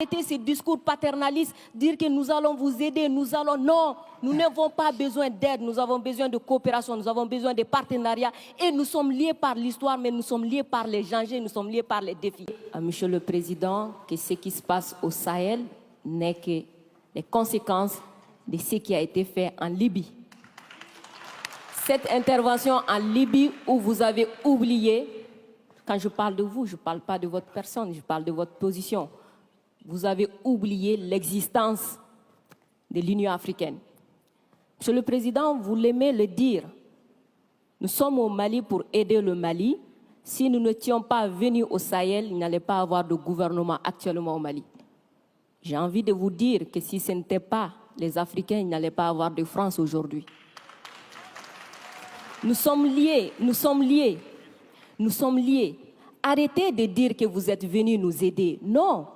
Arrêtez ces discours paternalistes, dire que nous allons vous aider, nous allons... Non, nous n'avons pas besoin d'aide, nous avons besoin de coopération, nous avons besoin de partenariat et nous sommes liés par l'histoire, mais nous sommes liés par les enjeux, nous sommes liés par les défis. Monsieur le Président, que ce qui se passe au Sahel n'est que les conséquences de ce qui a été fait en Libye. Cette intervention en Libye où vous avez oublié, quand je parle de vous, je ne parle pas de votre personne, je parle de votre position. Vous avez oublié l'existence de l'Union africaine. Monsieur le Président, vous l'aimez le dire. Nous sommes au Mali pour aider le Mali. Si nous n'étions pas venus au Sahel, il n'allait pas avoir de gouvernement actuellement au Mali. J'ai envie de vous dire que si ce n'était pas les Africains, il n'allait pas avoir de France aujourd'hui. Nous sommes liés, nous sommes liés, nous sommes liés. Arrêtez de dire que vous êtes venus nous aider. Non.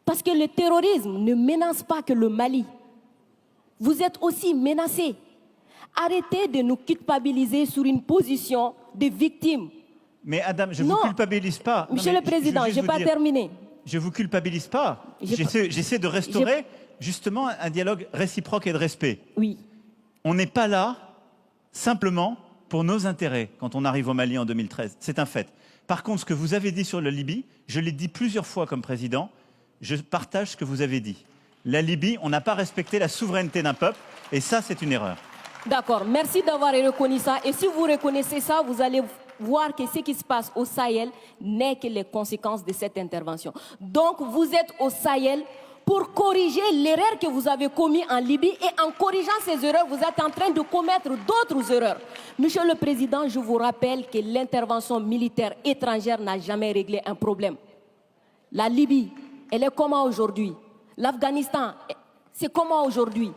Parce que le terrorisme ne menace pas que le Mali. Vous êtes aussi menacés. Arrêtez de nous culpabiliser sur une position de victime. Mais Adam, je ne vous culpabilise pas. Monsieur le Président, je n'ai pas terminé. Je ne vous culpabilise pas. J'essaie de restaurer justement un dialogue réciproque et de respect. Oui. On n'est pas là simplement pour nos intérêts quand on arrive au Mali en 2013. C'est un fait. Par contre, ce que vous avez dit sur la Libye, je l'ai dit plusieurs fois comme président, je partage ce que vous avez dit. La Libye, on n'a pas respecté la souveraineté d'un peuple, et ça, c'est une erreur. D'accord, merci d'avoir reconnu ça. Et si vous reconnaissez ça, vous allez voir que ce qui se passe au Sahel n'est que les conséquences de cette intervention. Donc, vous êtes au Sahel pour corriger l'erreur que vous avez commise en Libye, et en corrigeant ces erreurs, vous êtes en train de commettre d'autres erreurs. Monsieur le Président, je vous rappelle que l'intervention militaire étrangère n'a jamais réglé un problème. La Libye, elle est comment aujourd'hui? L'Afghanistan, c'est comment aujourd'hui?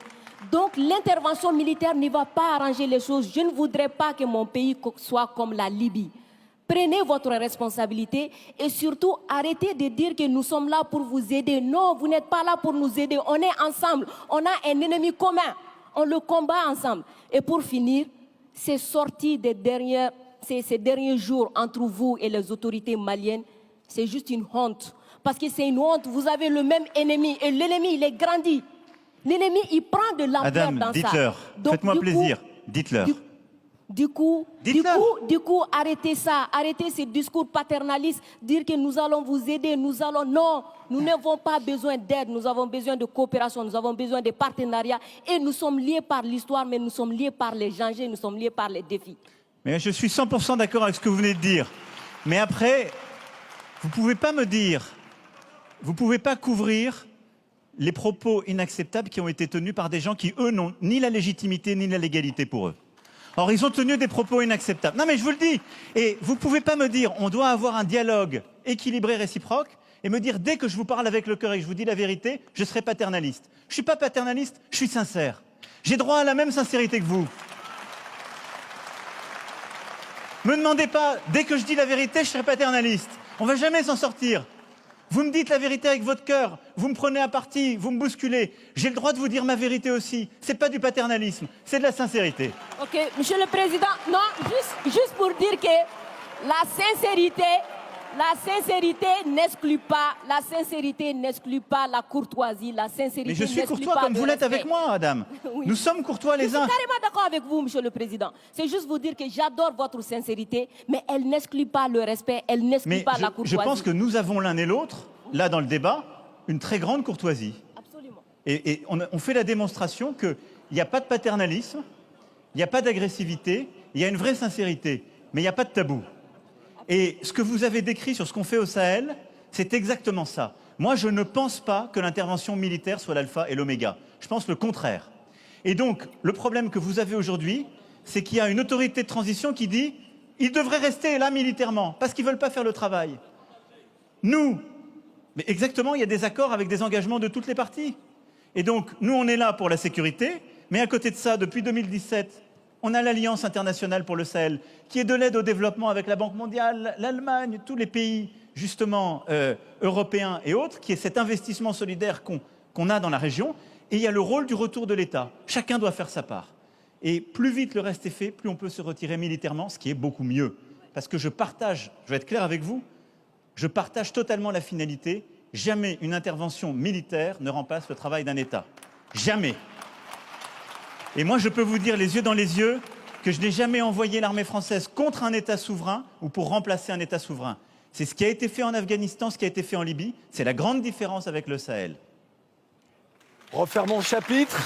Donc l'intervention militaire ne va pas arranger les choses. Je ne voudrais pas que mon pays soit comme la Libye. Prenez votre responsabilité et surtout arrêtez de dire que nous sommes là pour vous aider. Non, vous n'êtes pas là pour nous aider. On est ensemble. On a un ennemi commun. On le combat ensemble. Et pour finir, ces sorties ces derniers jours entre vous et les autorités maliennes, c'est juste une honte. Parce que c'est une honte. Vous avez le même ennemi et l'ennemi, il est grandi. L'ennemi, il prend de l'ampleur dans ça. Dites-leur. Faites-moi plaisir. Dites-leur. Du coup, arrêtez ça, arrêtez ces discours paternalistes, dire que nous allons vous aider, nous allons... Non, nous n'avons pas besoin d'aide, nous avons besoin de coopération, nous avons besoin de partenariat et nous sommes liés par l'histoire, mais nous sommes liés par les enjeux, nous sommes liés par les défis. Mais je suis 100% d'accord avec ce que vous venez de dire. Mais après, vous ne pouvez pas me dire, vous ne pouvez pas couvrir les propos inacceptables qui ont été tenus par des gens qui, eux, n'ont ni la légitimité ni la légalité pour eux. Or, ils ont tenu des propos inacceptables. Non, mais je vous le dis. Et vous ne pouvez pas me dire, on doit avoir un dialogue équilibré, réciproque, et me dire, dès que je vous parle avec le cœur et que je vous dis la vérité, je serai paternaliste. Je ne suis pas paternaliste, je suis sincère. J'ai droit à la même sincérité que vous. Me demandez pas, dès que je dis la vérité, je serai paternaliste. On ne va jamais s'en sortir. Vous me dites la vérité avec votre cœur, vous me prenez à partie, vous me bousculez. J'ai le droit de vous dire ma vérité aussi. Ce n'est pas du paternalisme, c'est de la sincérité. Ok, Monsieur le Président, non, juste pour dire que la sincérité n'exclut pas la courtoisie, la sincérité. Mais je suis courtois comme vous l'êtes avec moi, Adam. Oui. Nous sommes courtois les uns. Je suis carrément d'accord avec vous, Monsieur le Président. C'est juste vous dire que j'adore votre sincérité, mais elle n'exclut pas le respect, elle n'exclut pas la courtoisie. Je pense que nous avons l'un et l'autre, là dans le débat, une très grande courtoisie. Absolument. Et on fait la démonstration qu'il n'y a pas de paternalisme, il n'y a pas d'agressivité, il y a une vraie sincérité, mais il n'y a pas de tabou. Et ce que vous avez décrit sur ce qu'on fait au Sahel, c'est exactement ça. Moi, je ne pense pas que l'intervention militaire soit l'alpha et l'oméga. Je pense le contraire. Et donc, le problème que vous avez aujourd'hui, c'est qu'il y a une autorité de transition qui dit « ils devraient rester là militairement, parce qu'ils ne veulent pas faire le travail ». Nous, mais exactement, il y a des accords avec des engagements de toutes les parties. Et donc, nous, on est là pour la sécurité, mais à côté de ça, depuis 2017, on a l'Alliance internationale pour le Sahel, qui est de l'aide au développement avec la Banque mondiale, l'Allemagne, tous les pays, justement, européens et autres, qui est cet investissement solidaire qu'on a dans la région. Et il y a le rôle du retour de l'État. Chacun doit faire sa part. Et plus vite le reste est fait, plus on peut se retirer militairement, ce qui est beaucoup mieux. Parce que je vais être clair avec vous, je partage totalement la finalité jamais une intervention militaire ne remplace le travail d'un État. Jamais. Et moi, je peux vous dire les yeux dans les yeux que je n'ai jamais envoyé l'armée française contre un État souverain ou pour remplacer un État souverain. C'est ce qui a été fait en Afghanistan, ce qui a été fait en Libye. C'est la grande différence avec le Sahel. Refermons le chapitre.